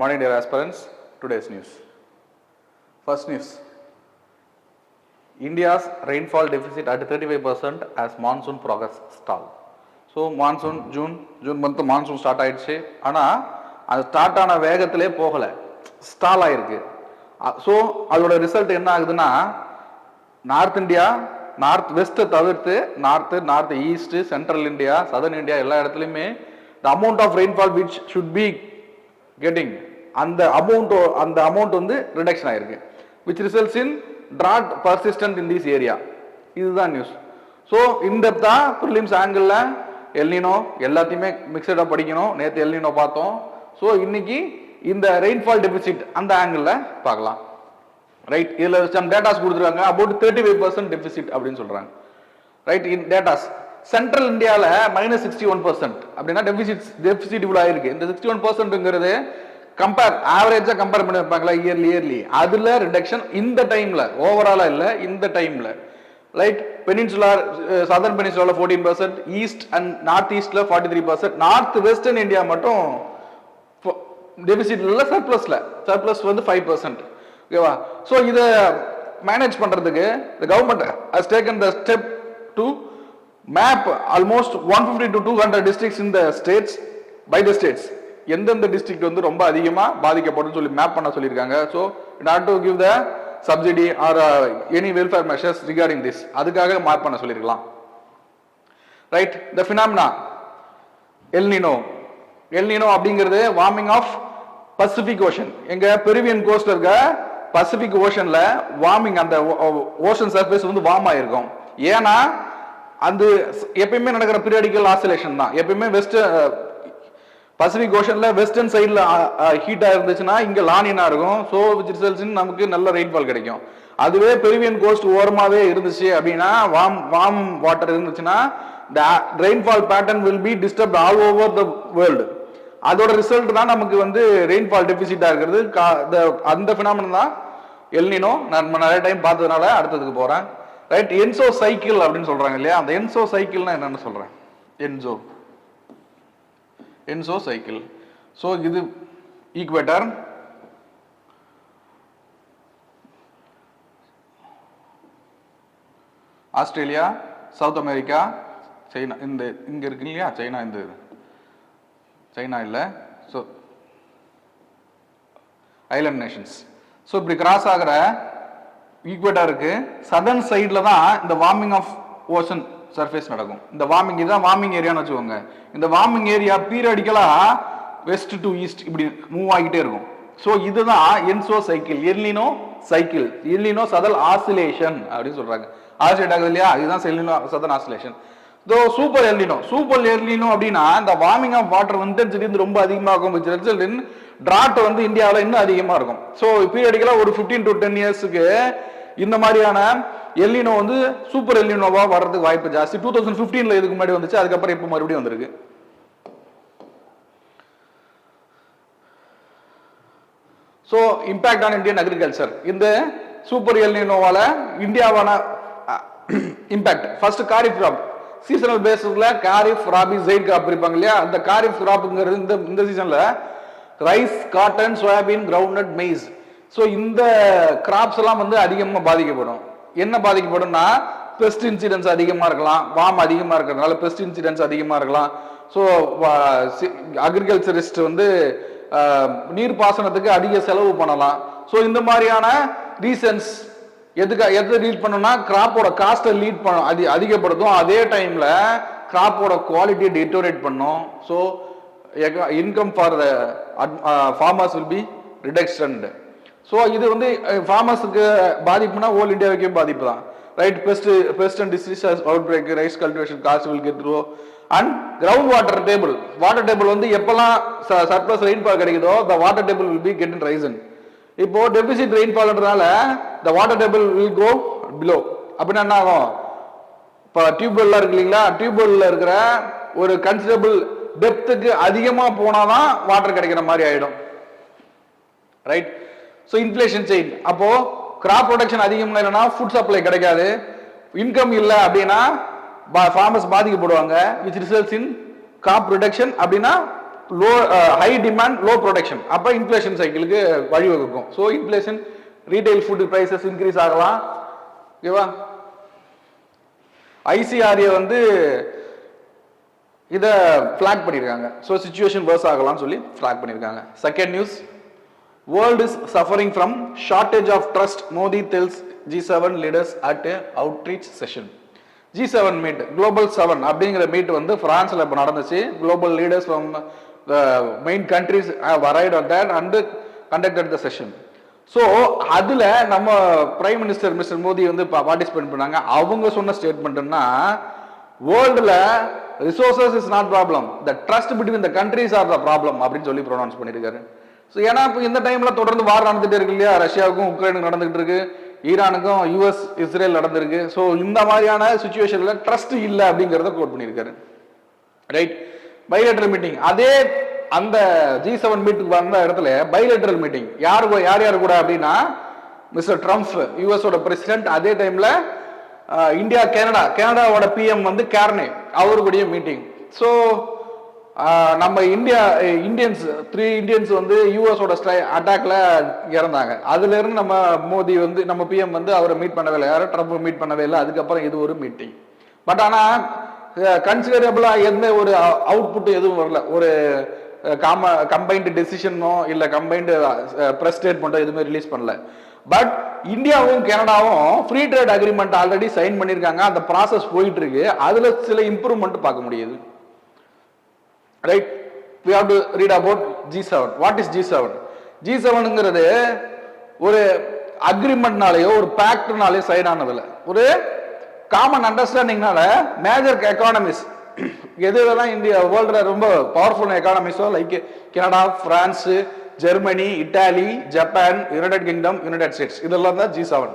Morning dear aspirants, today's news. First news. India's rainfall deficit at 35% as monsoon progress stall. So monsoon, June month monsoon start ஆயிடுச்சு. ஆனால் அது start ஆன வேகத்திலே போகலை, stall ஆயிருக்கு. So அதோட result என்ன ஆகுதுன்னா, நார்த் இந்தியா, நார்த் வெஸ்ட்டை தவிர்த்து north east, central India, southern India எல்லா இடத்துலையுமே the amount of rainfall which should be getting அந்த அமௌண்ட் வந்து ரிடக்ஷன் ஆயிருக்கு, which results in drought persistent in this area. இதுதான் நியூஸ். ஸோ இந்த தான் ப்ரிலிம்ஸ் ஆங்கிளில் எல்னினோ எல்லாத்தையுமே மிக்சடாக படிக்கணும். நேற்று எல்னினோ பார்த்தோம். ஸோ இன்னைக்கு இந்த ரெயின்ஃபால் டெபிசிட் அந்த ஆங்கிளில் பார்க்கலாம். ரைட், இதில் சம் டேட்டாஸ் கொடுத்துருக்காங்க. அபவுட் 35% டெபிசிட் அப்படின்னு சொல்கிறாங்க. ரைட், இன் டேட்டாஸ் சென்ட்ரல் இந்தியாவில் -61% அப்படின்னா டெபிசிட் இவ்வளோ ஆயிருக்கு. இந்த 61%ங்கிறது கம்பேர் ஆவரேஜாக கம்பேர் பண்ணி வைப்பாங்களா இயர்லி, அதில் ரிடக்ஷன் இந்த டைமில், ஓவராலாக இல்லை இந்த டைமில். ரைட், பெனின்சுலார் சதர்ன் பெனின்சுலாவில் 14%, ஈஸ்ட் அண்ட் நார்த் ஈஸ்டில் 43%, நார்த் வெஸ்டர்ன் இந்தியா மட்டும் டெபிசிட் இல்லை, சர்ப்ளஸ் வந்து 5%. ஓகேவா? ஸோ இதை மேனேஜ் பண்ணுறதுக்கு government has taken the step to map almost 150 to 200 districts in the states by the states. எந்தெந்த டிஸ்ட்ரிக்ட் வந்து ரொம்ப அதிகமாக பாதிக்கப்படும் சொல்லி மேப் பண்ண சொல்லியிருக்காங்க. So not to give the subsidy or any welfare measures regarding this, அதுக்காக மேப் பண்ண சொல்லியிருக்கலாம். ரைட், த ஃபினாமினா எல்னினோ அப்படிங்கிறது வார்மிங் ஆஃப் பசிபிக் ஓஷன். எங்க பெருவியன் கோஸ்ட்ல இருக்க பசிபிக் ஓஷன்ல வார்மிங், அந்த ஓஷன் சர்ஃபேஸ் வந்து வார்ம் ஆயிருக்கும். ஏன்னா அது எப்பயுமே நடக்கிற பீரியாடிக்கல் ஆசிலேஷன் தான். எப்பயுமே வெஸ்ட் பசிபிக் ஓஷன்ல வெஸ்டர்ன் சைட்ல ஹீட்டா இருந்துச்சுன்னா இங்க லானினா இருக்கும். ஸோ விச் ரிசல்ட்ஸ் இன் நமக்கு நல்ல ரெயின்ஃபால் கிடைக்கும். அதுவே பெருவியன் கோஸ்ட் ஓரமாவே இருந்துச்சு அப்படின்னா, வார்ம் வாட்டர் இருந்துச்சுன்னா the rainfall pattern will be disturbed all over the world. அதோட ரிசல்ட் தான் நமக்கு வந்து ரெயின்ஃபால் டெபிசிட்டா இருக்கிறது. அந்த பினாமினன் தான் எல்னினோ. நான் நிறைய டைம் பார்த்ததுனால அடுத்ததுக்கு போறேன். ரைட், என்சோ சைக்கிள் அப்படின்னு சொல்றாங்க இல்லையா? அந்த என்சோ சைக்கிள்னா என்னன்னு சொல்றேன். Enzo cycle. ஸோ இது equator, Australia, south America, China, இந்த இங்க இருக்கு இல்லையா சைனா, இந்த சைனா இல்லை, ஸோ ஐலண்ட் நேஷன்ஸ். ஸோ இப்படி கிராஸ் ஆகிற ஈக்குவேட்டருக்கு சதர்ன் சைடில் தான் இந்த வார்மிங் ஆஃப் ஓஷன் சர்ஃபேஸ் நடக்கும். இந்த வார்மிங், இதுதான் வார்மிங் ஏரியான்னு வச்சுக்கோங்க. இந்த வார்மிங் ஏரியா பீரியடிக்கலாக வெஸ்ட் டு ஈஸ்ட் இப்படி மூவ் ஆகிட்டே இருக்கும். ஸோ இதுதான் ENSO cycle, El Nino cycle, El Nino southern oscillation அப்படின்னு சொல்றாங்க. ஆசிலேட் ஆகுது இல்லையா, இதுதான் El Nino southern oscillation. Super El Nino அப்படின்னா இந்த வார்மிங் ஆஃப் வாட்டர் இன்டென்சிட்டி வந்து ரொம்ப அதிகமாகும், which result in drought வந்து இந்தியாவில் இன்னும் அதிகமாக இருக்கும். ஸோ பீரியடிக்கலாக ஒரு 15 to 10 இயர்ஸுக்கு இந்த மாதிரியான எல்னினோ வந்து சூப்பர் எல்னினோவா வர்றதுக்கு வாய்ப்பு ஜாஸ்தி. 2015ல இதுக்கு முன்னாடி வந்துச்சு, அதுக்கப்புறம் இப்போ மறுபடியும் வந்திருக்கு. So impact on Indian agriculture. இந்த சூப்பர் எல்னினோவால இந்தியாவான impact. First kharif crop, seasonal பேசிஸ்ல காரிஃப், ராபி, ஜெயிட் கிராப் இருப்பாங்க இல்லையா? அந்த காரிஃப் கிராப்ங்கிறது இந்த சீசன்ல rice, cotton, soybean, groundnut, maize. So இந்த கிராப்ஸ் எல்லாம் வந்து அதிகமாக பாதிக்கப்படும். என்ன பாதிக்கப்படும்னா, பெஸ்ட் இன்சிடென்ட்ஸ் அதிகமாக இருக்கலாம், வார்ம் அதிகமாக இருக்கிறதுனால பெஸ்ட் இன்சிடென்ட்ஸ் அதிகமாக இருக்கலாம். ஸோ அக்ரிகல்ச்சரிஸ்ட் வந்து நீர்ப்பாசனத்துக்கு அதிக செலவு பண்ணலாம். ஸோ இந்த மாதிரியான ரீசன்ஸ் எதை லீட் பண்ணும்னா, கிராப்போட காஸ்ட்டை லீட் பண்ணும், அதிகப்படுத்தும். அதே டைம்ல கிராப்போட குவாலிட்டியை டிட்டோரேட் பண்ணும். So income for the farmers will be reductioned. So இது வந்து ஃபார்மர்ஸுக்கு பாதிப்புனா ஹோல் இந்தியாவுக்கே பாதிப்பு தான். Right, pest and disease outbreak, rice cultivation cost will get through. And ground water table வந்து எப்பெல்லாம் சர்ப்ளஸ் ரெயின்ஃபால் கிடைக்குதோ the water table will be getting risen. இப்போ டெபிசிட் ரெயின்ஃபால்ன்றதால the water table will go below. அப்படின்னா என்ன ஆகும்? இப்போ டியூப்வெல்லாம் இருக்கு இல்லைங்களா? டியூப்வெல்ல இருக்கிற ஒரு கன்சிடரபிள் டெப்த்துக்கு அதிகமா போனாதான் வாட்டர் கிடைக்கிற மாதிரி ஆயிடும். Right, so inflation chain. அப்போ கிராப் ப்ரொடக்ஷன் அதிகமாக இல்லைன்னா ஃபுட் சப்ளை கிடைக்காது. இன்கம் இல்லை அப்படின்னா ஃபார்மர்ஸ் பாதிக்கப்படுவாங்க, which results in crop reduction அப்படின்னா low high demand low production, அப்போ இன்ஃப்ளேஷன் சைக்கிளுக்கு வழிவகுக்கும். So inflation retail food prices increase ஆகலாம். ஓகேவா? ஐசிஆர்ஏ வந்து இதை ஃபிளாக் பண்ணியிருக்காங்க. ஸோ சிச்சுவேஷன் வேர்ஸ் ஆகலாம்னு சொல்லி ஃபிளாக் பண்ணியிருக்காங்க. Second news, world is suffering from shortage of trust, Modi tells G7 leaders at outreach session. G7 meet, global 7 அப்படிங்கிற மீட் வந்து பிரான்ஸ்ல இப்போ நடந்துச்சு. Global leaders from the main countries have arrived at that and conducted the session. So அதில் நம்ம prime minister mister Modi வந்து participate பண்ணாங்க. அவங்க சொன்ன ஸ்டேட்மெண்ட்னா, வேர்ல்டில் resources is not problem, the trust between the countries R the problem அப்படின்னு சொல்லி pronounce பண்ணியிருக்காரு. ஸோ ஏன்னா இப்போ இந்த டைமில் தொடர்ந்து வார் நடந்துகிட்டே இருக்கு இல்லையா, ரஷ்யாவுக்கும் உக்ரைனுக்கும் நடந்துகிட்டு இருக்கு, ஈரானுக்கும் யூஎஸ் இஸ்ரேல் நடந்திருக்கு. ஸோ இந்த மாதிரியான சுச்சுவேஷனில் ட்ரஸ்ட் இல்லை அப்படிங்கிறத கோட் பண்ணியிருக்காரு. ரைட், பைலேட்டரல் மீட்டிங், அதே அந்த G7 மீட்டுக்கு வந்த இடத்துல பைலேட்டரல் மீட்டிங் யார் யார் கூட அப்படின்னா, மிஸ்டர் ட்ரம்ப் யூஎஸோட பிரசிடென்ட், அதே டைம்ல இந்தியா கனடாவோட பிஎம் வந்து கேர்னே அவருடைய மீட்டிங். ஸோ நம்ம இந்தியன்ஸ் 3 இந்தியன்ஸ் வந்து யூஎஸோட அட்டாக்ல இறந்தாங்க. அதுல இருந்து நம்ம மோடி வந்து நம்ம பிஎம் வந்து அவரை மீட் பண்ணவே இல்லை, யாரும் ட்ரம்ப் மீட் பண்ணவே இல்லை. அதுக்கப்புறம் இது ஒரு மீட்டிங். பட் ஆனா கன்சிடரபிளா எந்த ஒரு அவுட்புட் எதுவும் வரல. ஒரு கம்பைன்டு டெசிஷனோ இல்ல கம்பைன்டு பிரஸ் ஸ்டேட்மெண்ட்டோ எதுவுமே ரிலீஸ் பண்ணல. பட் இந்தியாவும் கனடாவும் free trade agreement already sign பண்ணியிருக்காங்க. அந்த ப்ராசஸ் போயிட்டு இருக்கு. அதுல சில இம்ப்ரூவ்மெண்ட் பார்க்க முடியுது. Right, we have to read about G7. what is G7? G7ங்கிறது ஒரு அக்ரிமெண்ட்னாலேயோ ஒரு பேக்ட்னாலேயோ சைன் ஆனதில்ல, ஒரு காமன் அண்டர்ஸ்டாண்டிங்னால மேஜர் எக்கானமிஸ் எதுலாம் இந்தியா வேர்ல்டுல ரொம்ப பவர்ஃபுல் எக்கானமிஸோ like Canada, France, Germany, Italy, Japan, United Kingdom, United States, இதெல்லாம் தான் G7.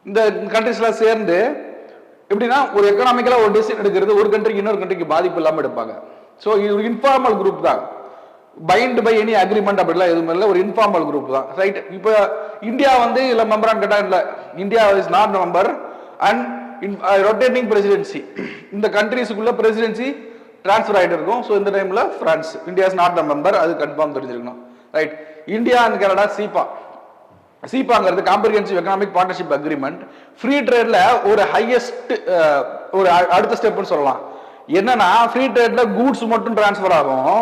இந்த கண்ட்ரிஸ்லாம் சேர்ந்து எப்படின்னா ஒரு எக்கனாமிக்கலா ஒரு டிசிஷன் எடுக்கிறது, ஒரு கண்ட்ரிக்கு இன்னொரு கண்ட்ரிக்கு பாதிப்பு இல்லாமல் எடுப்பாங்க. ஸோ இது ஒரு இன்ஃபார்மல் குரூப் தான், பைண்ட் பை எனி அக்ரிமெண்ட் அப்படிலாம் எதுவும் இல்லை, ஒரு இன்ஃபார்மல் குரூப் தான். ரைட், இப்போ இந்தியா வந்து இல்லை மெம்பரான்னு கேட்டால் இல்லை, India is not member and rotating presidency, இந்த கண்ட்ரிஸுக்குள்ள பிரசிடென்சி டிரான்ஸ்ஃபர் ஆகிட்டு இருக்கும். ஸோ இந்த டைம்ல France, India is not the member, அது கன்ஃபார்ம் தெரிஞ்சிருக்கணும். ரைட், இந்தியா அண்ட் கனடா சீபாங்கிறது comprehensive economic partnership agreement. Free ட்ரேட்ல ஒரு ஹையஸ்ட் ஒரு அடுத்த ஸ்டெப்னு சொல்லலாம். என்னன்னா ஃப்ரீ ட்ரேட்ல கூட்ஸ் மட்டும் டிரான்ஸ்ஃபர் ஆகும்.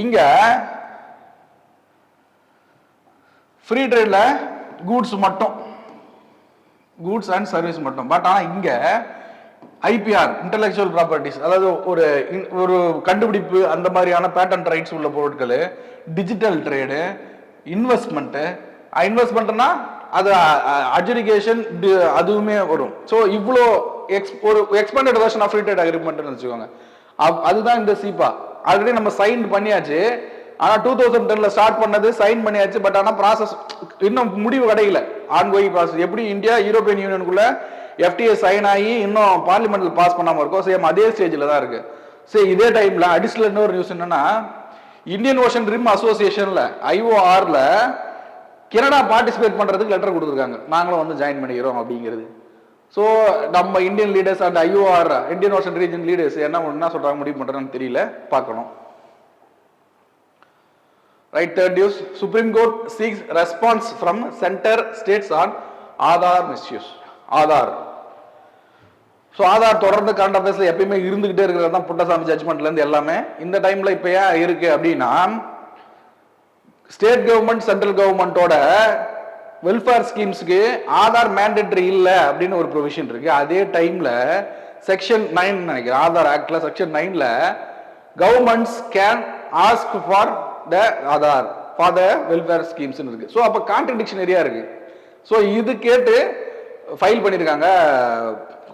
இங்க ஃப்ரீ ட்ரேட்ல கூட்ஸ் அண்ட் சர்வீஸ் மட்டும். பட் ஆனா இங்க ஐபிஆர், இன்டெலெக்சுவல் ப்ராப்பர்ட்டிஸ், அதாவது ஒரு கண்டுபிடிப்பு, அந்த மாதிரியான பேட்டன்ட் ரைட்ஸ் உள்ள பொருட்கள், டிஜிட்டல் ட்ரேடு, இன்வெஸ்ட்மெண்ட்னா அது அட்ஜுடிகேஷன், அதுவுமே வரும். ஸோ இவ்வளோ ஒரு expanded version of free trade அக்ரிமெண்ட்னு வச்சுக்கோங்க. அதுதான் இந்த சீபா. ஆல்ரெடி நம்ம சைன் பண்ணியாச்சு. ஆனால் 2010 ஸ்டார்ட் பண்ணது, சைன் பண்ணியாச்சு. பட் ஆனால் ப்ராசஸ் இன்னும் முடிவு கிடைக்கல, ஆன்கோயிங் ப்ராசஸ். எப்படி இந்தியா யூரோப்பியன் யூனியனுக்குள்ள FTA சைன் ஆகி இன்னும் பார்லிமெண்ட்ல பாஸ் பண்ணாமல் இருக்கும், சேம் அதே ஸ்டேஜில் தான் இருக்கு. சரி, இதே டைம்ல அடிஷனல் இன்னொரு நியூஸ் என்னன்னா, இந்தியன் ஓஷன் ரிம் அசோசியேஷன்ல IORல கனடா பார்ட்டிசிபேட் பண்றதுக்கு லெட்டர் கொடுத்துருக்காங்க, நாங்களும் வந்து ஜாயின் பண்ணிக்கிறோம் அப்படிங்கிறது. ஸோ நம்ம Indian leaders and IOR, Indian ocean region leaders என்ன சொல்றாங்க, முடிவு பண்றாங்கன்னு தெரியல, பார்க்கணும். Right, third news, supreme court seeks response from centre states on Aadhaar misuse. Aadhaar தொடர்ந்து கரண்ட் அஃபேர்ஸ்ல எப்பயுமே இருந்துகிட்டே இருக்கிறது தான், புட்டசாமி ஜட்ஜ்மெண்ட்ல இருந்து எல்லாமே. இந்த டைம்ல இப்ப ஏன் இருக்கு அப்படின்னா, ஸ்டேட் கவர்மெண்ட் சென்ட்ரல் கவர்மெண்டோட வெல்ஃபேர் ஸ்கீம்ஸ்க்கு ஆதார் மேண்டேட்டரி இல்லை அப்படின்னு ஒரு ப்ரொவிஷன் இருக்கு. அதே டைம்ல செக்ஷன் 9 நினைக்கிறேன், ஆதார் ஆக்ட்ல செக்ஷன் 9ல governments can ask for the Aadhaar for the welfare schemes இருக்கு. ஸோ அப்போ கான்ட்ரடிக்ஷன் ஏரியா இருக்கு. ஸோ இது கேட்டு ஃபைல் பண்ணியிருக்காங்க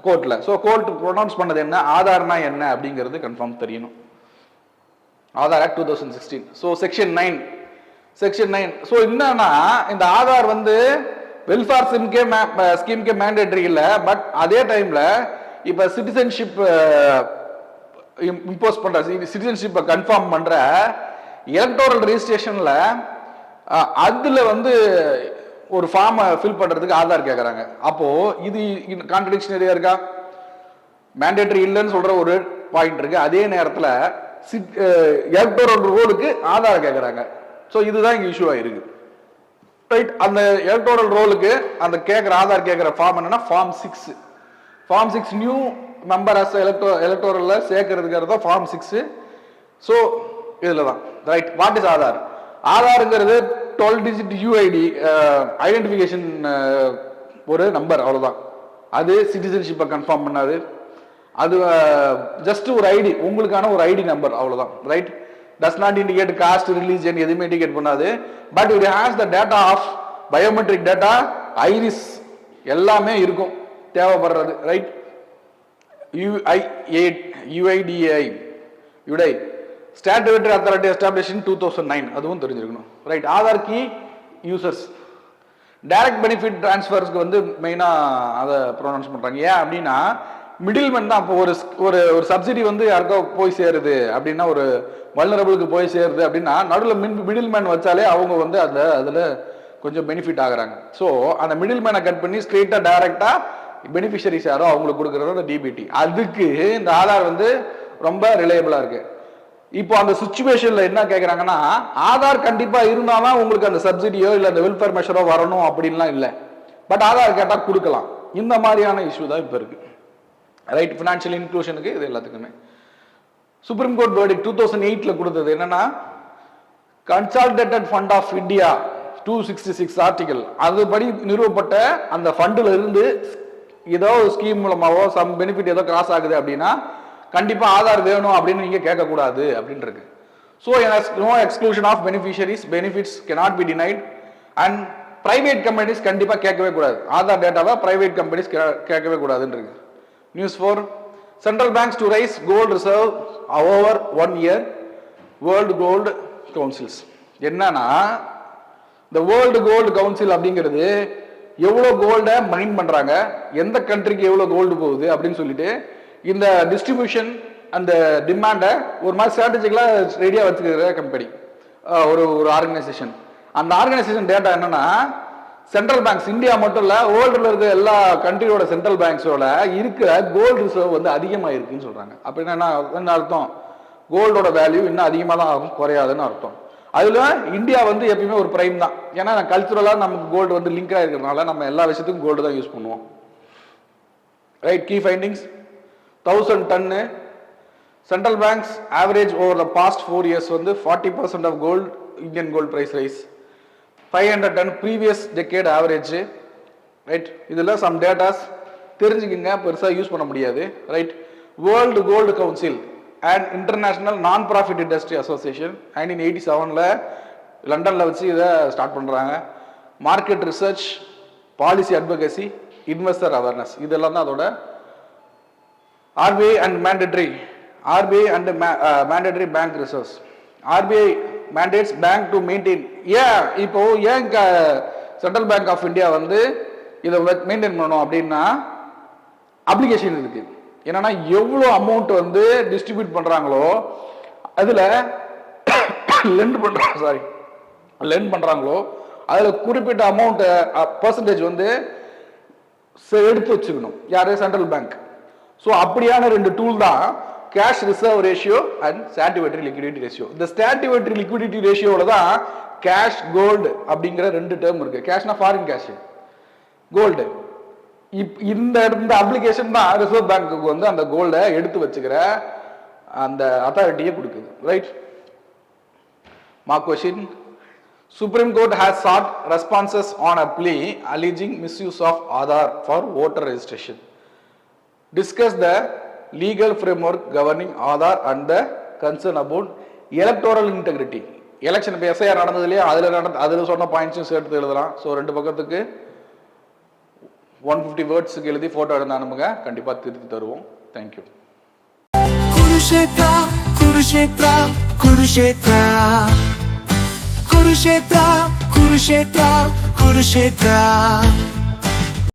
கோர்ட்ல. ஸோ கோர்ட் ப்ரொனவுன்ஸ் பண்ணது என்ன, ஆதார்னா என்ன அப்படிங்கிறது கன்ஃபார்ம் தெரியணும். Aadhaar act 2016. So section 9. So என்னன்னா, இந்த ஆதார் வந்து வெல்ஃபேர் ஸ்கீம்கே மேண்டேட்டரி இல்லை. பட் அதே டைம்ல இப்ப சிட்டிசன்ஷிப் இம்போஸ் பண்ற, சிட்டிசன்ஷிப்பை கன்ஃபார்ம் பண்ற எலக்டோரல் ரெஜிஸ்ட்ரேஷன்ல அதுல வந்து ஒரு ஃபார்மை ஃபில் பண்றதுக்கு ஆதார் கேட்கறாங்க. அப்போ இது கான்ட்ரடிக்ஷன் ஏரியா இருக்கா? மேண்டேட்டரி இல்லைன்னு சொல்ற ஒரு பாயிண்ட் இருக்கு, அதே நேரத்தில் எலக்டோரல் ரோலுக்கு ஆதார் கேட்குறாங்க. ஸோ இதுதான் இங்கே இஷ்யூ ஆயிருக்கு. ரைட், அந்த எலக்டோரல் ரோலுக்கு அந்த கேட்குற ஆதார் கேட்குற ஃபார்ம் என்னன்னா form 6. Form 6 new member as எலக்டோரலில் சேர்க்கறதுக்கு தான் ஃபார்ம் 6. ஸோ இதில் தான் ரைட். What is Aadhaar? ஆதாருங்கிறது 12 டிஜிட் யூஐடி ஐடென்டிஃபிகேஷன் ஒரு நம்பர், அவ்வளோதான். அது சிட்டிசன்ஷிப்பை கன்ஃபார்ம் பண்ணாது. அது ஜஸ்ட் ஒரு ஐடி, உங்களுக்கான ஒரு ஐடி நம்பர், அவ்வளோதான். Right, does not indicate caste, religion எதுவுமே இண்டிகேட் பண்ணாது. But it has the data of biometric data, iris எல்லாமே இருக்கும் தேவைப்படுறது. ரைட், யுஐடிஐ யுடை ஸ்டாட்யூட்டரி அத்தாரிட்டி எஸ்டாப்ளிஷ் இன் 2009, அதுவும் தெரிஞ்சிருக்கணும். Right, Aadhaar key users direct benefit டிரான்ஸ்ஃபர்ஸ்க்கு வந்து மெயினாக அதை ப்ரொனவுன்ஸ் பண்ணுறாங்க. ஏன் அப்படின்னா மிடில்மேன் தான். இப்போ ஒரு சப்சிடி வந்து யாருக்கோ போய் சேருது அப்படின்னா, ஒரு வல்னரபிளுக்கு போய் சேருது அப்படின்னா, நடுவில் மிடில்மேன் வச்சாலே அவங்க வந்து அதில் கொஞ்சம் பெனிஃபிட் ஆகுறாங்க. ஸோ அந்த மிடில்மேனை கட் பண்ணி ஸ்ட்ரெயிட்டாக டைரெக்டாக பெனிஃபிஷரிஸ் யாரோ அவங்களுக்கு கொடுக்குறது அந்த டிபிடி. அதுக்கு இந்த ஆதார் வந்து ரொம்ப ரிலையபிளாக இருக்கு. இப்போ அந்த சுச்சுவேஷனில் என்ன கேட்குறாங்கன்னா, ஆதார் கண்டிப்பாக இருந்தாலும் உங்களுக்கு அந்த சப்சிடியோ இல்லை அந்த வெல்ஃபேர் மெஷரோ வரணும் அப்படின்லாம் இல்லை. பட் ஆதார் கேட்டால் கொடுக்கலாம். இந்த மாதிரியான இஷ்யூ தான் இப்போ இருக்கு. ரைட், ஃபினான்ஷியல் இன்க்ளூஷனுக்கு இது எல்லாத்துக்குமே. சுப்ரீம் கோர்ட் வேர்டிக் 2008 கொடுத்தது என்னன்னா, consolidated fund of India 266 article, அதுபடி நிறுவப்பட்ட அந்த ஃபண்டில் இருந்து ஏதோ ஸ்கீம் மூலமாவோ சம் பெனிஃபிட் ஏதோ கிராஸ் ஆகுது அப்படின்னா கண்டிப்பா ஆதார் வேணும் அப்படின்னு நீங்க கேட்கக்கூடாது அப்படின்னு இருக்கு. So no exclusion of beneficiaries, benefits cannot be denied. And private companies கண்டிப்பா கேட்கவே கூடாது. ஆதார் டேட்டாவை பிரைவேட் கம்பெனிஸ் கேட்கவே கூடாதுன்னு இருக்கு. News 4, central banks to raise gold reserve over 1 year, world gold councils. என்னன்னா, இந்த வேர்ல்டு கோல்டு கவுன்சில் அப்படிங்கிறது எவ்வளோ கோல்டை மைன் பண்றாங்க, எந்த கண்ட்ரிக்கு எவ்வளோ கோல்டு போகுது அப்படின்னு சொல்லிட்டு இந்த டிஸ்ட்ரிபியூஷன் அந்த டிமாண்டை ஒரு மாதிரி ஸ்ட்ராட்டஜிக்கலா ரெடியா வச்சுக்கிற கம்பெனி, ஒரு ஆர்கனைசேஷன். அந்த ஆர்கனைசேஷன் டேட்டா என்னன்னா, சென்ட்ரல் பேங்க்ஸ் இந்தியா மட்டும் இல்ல, வேர்ல்டுல இருக்க எல்லா கண்ட்ரியோட சென்ட்ரல் பேங்க்ஸோட இருக்கிற கோல்டு ரிசர்வ் வந்து அதிகமா இருக்குன்னு சொல்றாங்க. அப்படின்னா என்ன அர்த்தம்? கோல்டோட வேல்யூ இன்னும் அதிகமாக தான் ஆகும், குறையாதுன்னு அர்த்தம். அதுல இந்தியா வந்து எப்பயுமே ஒரு பிரைம் தான். ஏன்னா கல்ச்சுரலா நமக்கு கோல்டு வந்து லிங்க் ஆயிருக்கிறதுனால நம்ம எல்லா விஷயத்துக்கும் கோல்டு தான் யூஸ் பண்ணுவோம். ரைட், கீ ஃபைண்டிங்ஸ் 1000 டன்னு central banks average over the past 4 years வந்து 40% of gold Indian gold price rise. 500 ton previous decade average. Right, இதில் சம் டேட்டாஸ் தெரிஞ்சுக்கிங்க, பெருசாக யூஸ் பண்ண முடியாது. Right, world gold council and international non profit industry association 1987 லண்டனில் வச்சு இதை start பண்ணுறாங்க. Market research, policy advocacy, investor awareness, இதெல்லாம் தான் அதோட. RBI and mandatory bank reserves. RBI mandates bank to maintain. இப்போ ஏன் சென்ட்ரல் பேங்க் ஆஃப் இந்தியா வந்து இதை மெயின்டைன் பண்ணணும் அப்படின்னா அப்ளிகேஷன் இருக்கு. என்னன்னா எவ்வளோ அமௌண்ட் வந்து டிஸ்ட்ரிபியூட் பண்றாங்களோ அதுல லெண்ட் பண்றாங்களோ அதுல குறிப்பிட்ட அமௌண்ட் பர்சன்டேஜ் வந்து எடுத்து வச்சுக்கணும் யாரு? Central bank. ஸோ அப்படியான 2 டூல் தான் cash reserve ratio and statutory liquidity ratio. இந்த ஸ்டாட்யூட்டரி லிக்விடிட்டி ரேஷியோட தான் கேஷ் கோல்டு அப்படிங்கிற 2 டேர்ம் இருக்கு. கேஷ்னா ஃபாரின் கேஷ், கோல்டு. இந்த அப்ளிகேஷன் தான் ரிசர்வ் பேங்க்கு வந்து அந்த கோல்டை எடுத்து வச்சுக்கிற அந்த அத்தாரிட்டியை கொடுக்குது. Right, mark question. Supreme Court has sought responses on a plea alleging misuse of Aadhaar for voter registration. Discuss the legal framework governing Aadhaar and the concern about electoral integrity. Election இப்போ SIR நடந்ததுலேயே அதில் சொன்ன பாயிண்ட்ஸும் சேர்த்து எழுதலாம். So 2 பக்கத்துக்கு 150 வேர்ட்ஸுக்கு எழுதி photo எடுத்து அனுப்புங்க, கண்டிப்பாக திருத்தி தருவோம். தேங்க்யூ. குருஷேத்ரா குருஷேத்ரா குருஷேத்ரா குருஷேத்ரா குருஷேத்ரா குருஷேத்ரா